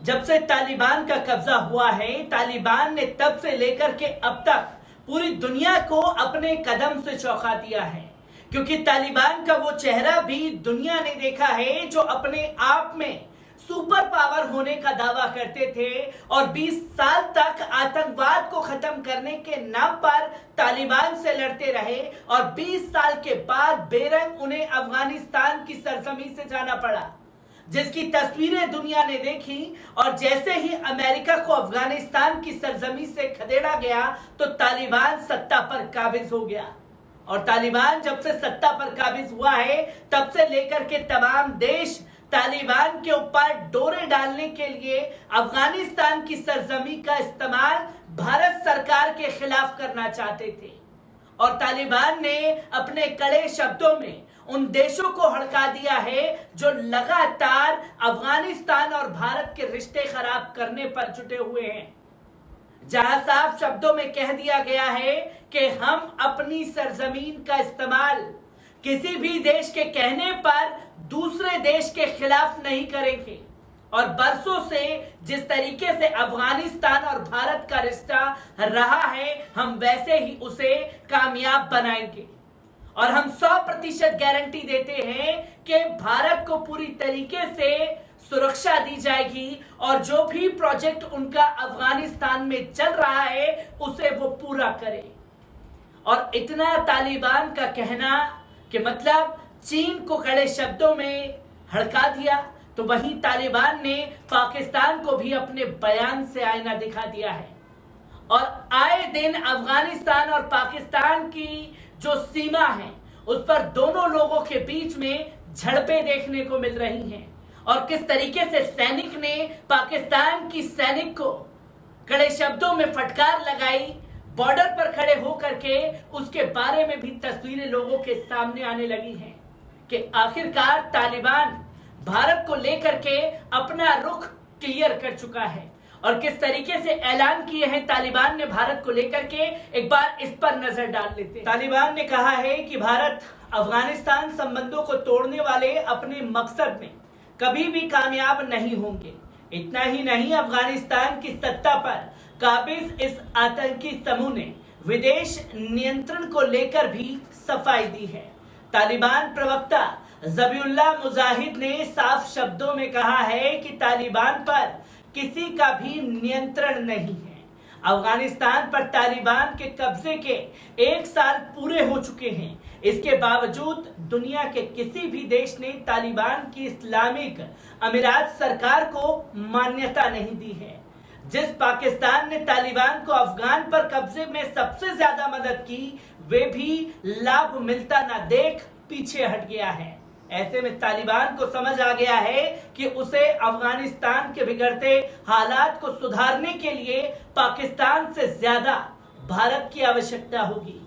जब से तालिबान का कब्जा हुआ है, तालिबान ने तब से लेकर के अब तक पूरी दुनिया को अपने कदम से चौंका दिया है। क्योंकि तालिबान का वो चेहरा भी दुनिया ने देखा है जो अपने आप में सुपर पावर होने का दावा करते थे और 20 साल तक आतंकवाद को खत्म करने के नाम पर तालिबान से लड़ते रहे और 20 साल के बाद बेरंग उन्हें अफगानिस्तान की सरजमी से जाना पड़ा, जिसकी तस्वीरें दुनिया ने देखी। और जैसे ही अमेरिका को अफगानिस्तान की सरजमी से खदेड़ा गया तो तालिबान सत्ता पर काबिज हो गया। और तालिबान जब से सत्ता पर काबिज हुआ है तब से लेकर के तमाम देश तालिबान के ऊपर डोरे डालने के लिए अफगानिस्तान की सरजमी का इस्तेमाल भारत सरकार के खिलाफ करना चाहते थे। और तालिबान ने अपने कड़े शब्दों में उन देशों को हड़का दिया है जो लगातार अफगानिस्तान और भारत के रिश्ते खराब करने पर जुटे हुए हैं, जहां साफ शब्दों में कह दिया गया है कि हम अपनी सरजमीन का इस्तेमाल किसी भी देश के कहने पर दूसरे देश के खिलाफ नहीं करेंगे। और बरसों से जिस तरीके से अफगानिस्तान और भारत का रिश्ता रहा है, हम वैसे ही उसे कामयाब बनाएंगे। और हम 100% गारंटी देते हैं कि भारत को पूरी तरीके से सुरक्षा दी जाएगी और जो भी प्रोजेक्ट उनका अफगानिस्तान में चल रहा है उसे वो पूरा करे। और इतना तालिबान का कहना कि मतलब चीन को कड़े शब्दों में हड़का दिया, तो वहीं तालिबान ने पाकिस्तान को भी अपने बयान से आईना दिखा दिया है। और आए दिन अफगानिस्तान और पाकिस्तान की जो सीमा है उस पर दोनों लोगों के बीच में झड़पें देखने को मिल रही हैं। और किस तरीके से सैनिक ने पाकिस्तान की सैनिक को कड़े शब्दों में फटकार लगाई, बॉर्डर पर खड़े होकर के उसके बारे में भी तस्वीरें लोगों के सामने आने लगी हैं कि आखिरकार तालिबान भारत को लेकर के अपना रुख क्लियर कर चुका है। और किस तरीके से ऐलान किए हैं तालिबान ने भारत को लेकर के, एक बार इस पर नजर डाल लेते हैं। तालिबान ने कहा है कि भारत अफगानिस्तान संबंधों को तोड़ने वाले अपने मकसद में कभी भी कामयाब नहीं होंगे। इतना ही नहीं, अफगानिस्तान की सत्ता पर काबिज इस आतंकी समूह ने विदेश नियंत्रण को लेकर भी सफाई दी है। तालिबान प्रवक्ता ज़बीहुल्लाह मुजाहिद ने साफ शब्दों में कहा है कि तालिबान पर किसी का भी नियंत्रण नहीं है। अफगानिस्तान पर तालिबान के कब्जे के 1 साल पूरे हो चुके हैं। इसके बावजूद दुनिया के किसी भी देश ने तालिबान की इस्लामिक अमीरात सरकार को मान्यता नहीं दी है। जिस पाकिस्तान ने तालिबान को अफगान पर कब्जे में सबसे ज्यादा मदद की, वे भी लाभ मिलता ना देख पीछे हट गया है। ऐसे में तालिबान को समझ आ गया है कि उसे अफगानिस्तान के बिगड़ते हालात को सुधारने के लिए पाकिस्तान से ज्यादा भारत की आवश्यकता होगी।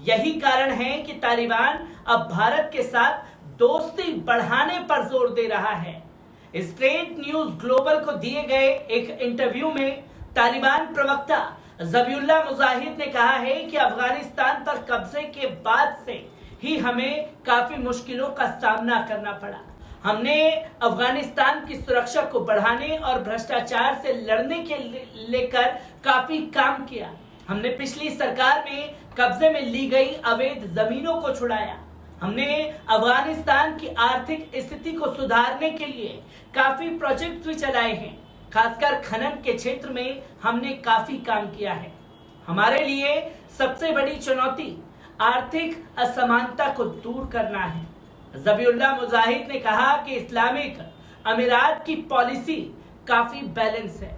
यही कारण है कि तालिबान अब भारत के साथ दोस्ती बढ़ाने पर जोर दे रहा है। स्ट्रेट न्यूज ग्लोबल को दिए गए एक इंटरव्यू में तालिबान प्रवक्ता ज़बीहुल्लाह मुजाहिद ने कहा है कि अफगानिस्तान पर कब्जे के बाद से ही हमें काफी मुश्किलों का सामना करना पड़ा। हमने अफगानिस्तान की सुरक्षा को बढ़ाने और भ्रष्टाचार से लड़ने के लेकर काफी काम किया। हमने पिछली सरकार में कब्जे में ली गई अवैध जमीनों को छुड़ाया। हमने अफगानिस्तान की आर्थिक स्थिति को सुधारने के लिए काफी प्रोजेक्ट भी चलाए हैं। खासकर खनन के क्षेत्र में हमने काफी काम किया है। हमारे लिए सबसे बड़ी चुनौती आर्थिक असमानता को दूर करना है। ज़बीहुल्लाह मुजाहिद ने कहा कि इस्लामिक अमीरात की पॉलिसी काफी बैलेंस है।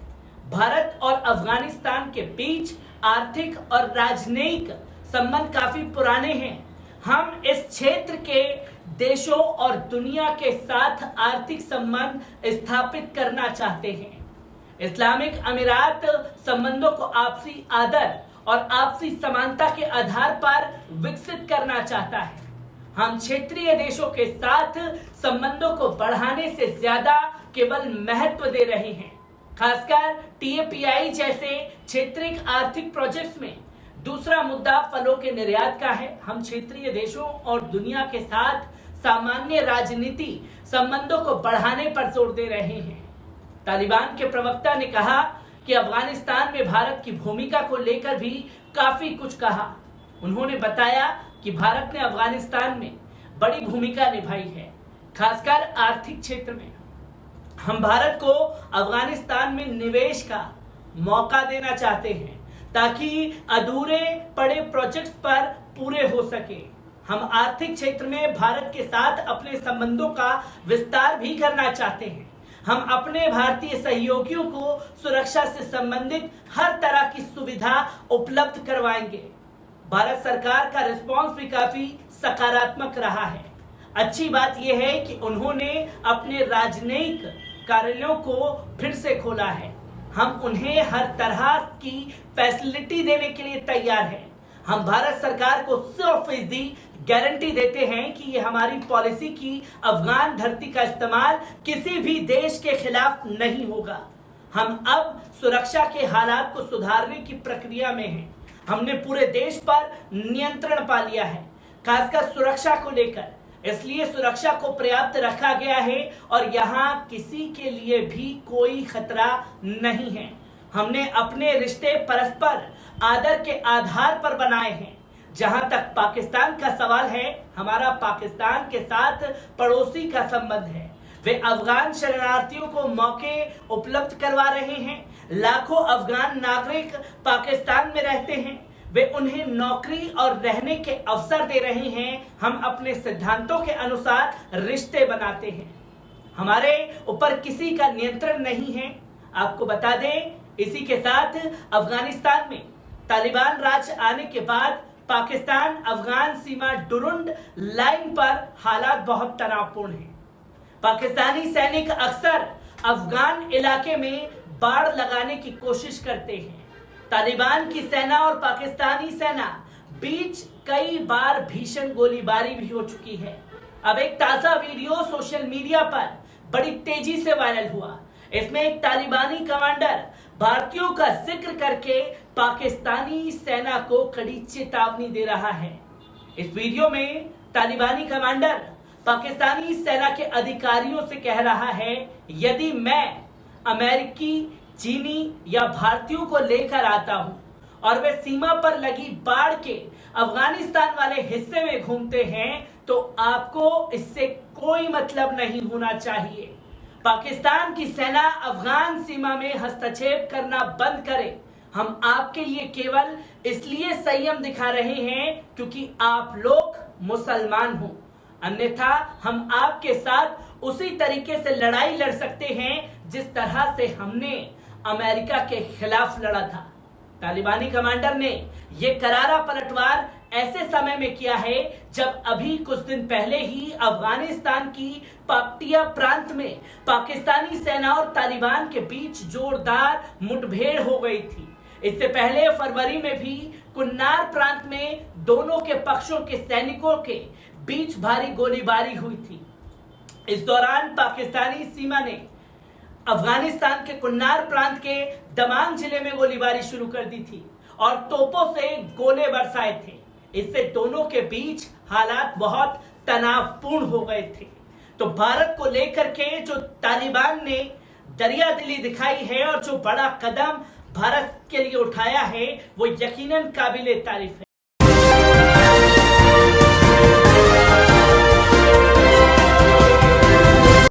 भारत और अफगानिस्तान के बीच आर्थिक और राजनयिक संबंध काफी पुराने हैं। हम इस क्षेत्र के देशों और दुनिया के साथ आर्थिक संबंध स्थापित करना चाहते हैं। इस्लामिक अमीरात संबंधों को आपसी आदर और आपसी समानता के आधार पर विकसित करना चाहता है। हम क्षेत्रीय देशों के साथ संबंधों को बढ़ाने से ज्यादा केवल महत्व दे रहे हैं। खासकर टीएपीआई जैसे क्षेत्रीय आर्थिक प्रोजेक्ट्स में दूसरा मुद्दा फलों के निर्यात का है। हम क्षेत्रीय देशों और दुनिया के साथ सामान्य राजनीति संबंधों को बढ़ाने पर जोर दे रहे हैं। तालिबान के प्रवक्ता ने कहा कि अफगानिस्तान में भारत की भूमिका को लेकर भी काफी कुछ कहा। उन्होंने बताया कि भारत ने अफगानिस्तान में बड़ी भूमिका निभाई है, खासकर आर्थिक क्षेत्र में। हम भारत को अफगानिस्तान में निवेश का मौका देना चाहते हैं ताकि अधूरे पड़े प्रोजेक्ट्स पर पूरे हो सके। हम आर्थिक क्षेत्र में भारत के साथ अपने संबंधों का विस्तार भी करना चाहते हैं। हम अपने भारतीय सहयोगियों को सुरक्षा से संबंधित हर तरह की सुविधा उपलब्ध करवाएंगे। भारत सरकार का रिस्पॉन्स भी काफी सकारात्मक रहा है। अच्छी बात यह है कि उन्होंने अपने राजनयिक कार्यालयों को फिर से खोला है। हम उन्हें हर तरह की फैसिलिटी देने के लिए तैयार हैं। हम भारत सरकार को 100% गारंटी देते हैं कि ये हमारी पॉलिसी की अफगान धरती का इस्तेमाल किसी भी देश के खिलाफ नहीं होगा। हम अब सुरक्षा के हालात को सुधारने की प्रक्रिया में हैं। हमने पूरे देश पर नियंत्रण पा लिया है, खासकर सुरक्षा को लेकर। इसलिए सुरक्षा को पर्याप्त रखा गया है और यहाँ किसी के लिए भी कोई खतरा नहीं है। हमने अपने रिश्ते परस्पर आदर के आधार पर बनाए हैं। जहां तक पाकिस्तान का सवाल है, हमारा पाकिस्तान के साथ पड़ोसी का संबंध है। वे अफगान शरणार्थियों को मौके उपलब्ध करवा रहे हैं। लाखों अफगान नागरिक पाकिस्तान में रहते हैं। वे उन्हें नौकरी और रहने के अवसर दे रहे हैं। हम अपने सिद्धांतों के अनुसार रिश्ते बनाते हैं। हमारे ऊपर किसी का नियंत्रण नहीं है। आपको बता दें, इसी के साथ अफगानिस्तान में तालिबान राज आने के बाद पाकिस्तान अफगान सीमा डुरुंड लाइन पर हालात बहुत तनावपूर्ण हैं। पाकिस्तानी सैनिक अक्सर अफगान इलाके में बाड़ लगाने की कोशिश करते हैं। तालिबान की सेना और पाकिस्तानी सेना बीच कई बार भीषण गोलीबारी भी हो चुकी है। अब एक ताजा वीडियो सोशल मीडिया पर बड़ी तेजी से वायरल हुआ। इसमें एक तालिबानी कमांडर भारतीयों का जिक्र करके पाकिस्तानी सेना को कड़ी चेतावनी दे रहा है। इस वीडियो में तालिबानी कमांडर पाकिस्तानी सेना के अधिकारियों से कह रहा है, यदि मैं अमेरिकी, चीनी या भारतीयों को लेकर आता हूं और वे सीमा पर लगी बाढ़ के अफगानिस्तान वाले हिस्से में घूमते हैं तो आपको इससे कोई मतलब नहीं होना चाहिए। पाकिस्तान की सेना अफगान सीमा में हस्तक्षेप करना बंद करे। हम आपके लिए केवल इसलिए संयम दिखा रहे हैं क्योंकि आप लोग मुसलमान हो, अन्यथा हम आपके साथ उसी तरीके से लड़ाई लड़ सकते हैं जिस तरह से हमने अमेरिका के खिलाफ लड़ा था। तालिबानी कमांडर ने यह करारा पलटवार ऐसे समय में किया है जब अभी कुछ दिन पहले ही अफगानिस्तान की पाक्तिया प्रांत में पाकिस्तानी सेना और तालिबान के बीच जोरदार मुठभेड़ हो गई थी। इससे पहले फरवरी में भी कुन्नार प्रांत में दोनों के पक्षों के सैनिकों के बीच भारी गोलीबारी हुई थी। इस दौरान पाकिस्तानी सीमा ने अफगानिस्तान के कुन्नार प्रांत के दमांग जिले में गोलीबारी शुरू कर दी थी और तोपों से गोले बरसाए थे। इससे दोनों के बीच हालात बहुत तनावपूर्ण हो गए थे। तो भारत को लेकर के जो तालिबान ने दरियादिली दिखाई है और जो बड़ा कदम भारत के लिए उठाया है, वो यकीनन काबिले तारीफ है।